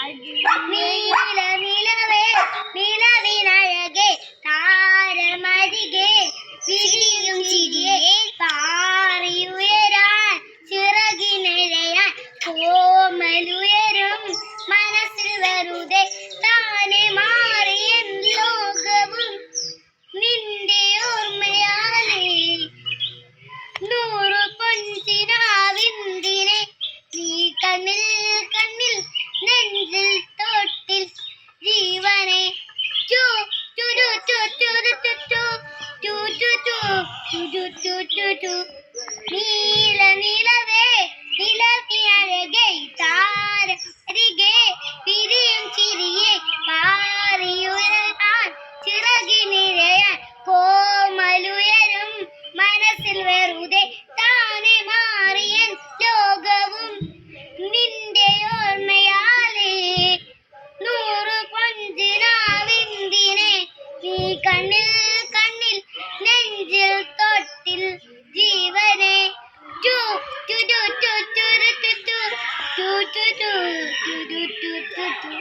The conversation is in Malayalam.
നീല നിലവേ നിലവിനഴകെ താരമരികെ വിരിയും ചിരിയെ പാറിയുയരാൻ ചിറകിനിഴയാൻ കോമലുയരും മനസ്സിൽ വെറുതെ താനെ മാറിയ ലോകവും നിന്റെ ഓർമ്മയാലേ നൂറു പൊൻചിരാവിന്തിനെ നീ കണ്ണിൽ കണ്ണിൽ നെഞ്ചിൽ തൊട്ടിൽ ജീവനെ ചു ചു ചു ചു ചു ചു ചു ചു ചു ചു ചു ചു നീല നിലവേ നിലവിനഴകെ താരമരികെ വിരിയും ചിരിയെ പാറിയുയരാൻ ചിറകിനിഴയാൻ കോമലുയരും മനസ്സിൽ വെറുതെ താനെ മാറിയ ലോകവും നിന്റെ ഓർമ്മയാലേ നൂറു പൊൻചിരാവിന്തിനെ നീ കണ്ണിൽ കണ്ണിൽ നെഞ്ചിൽ തൊട്ടിൽ ജീവനെ ചു ചു ചു ചു ചു ചു ചു ചു ചു ചു ചു ചു ചു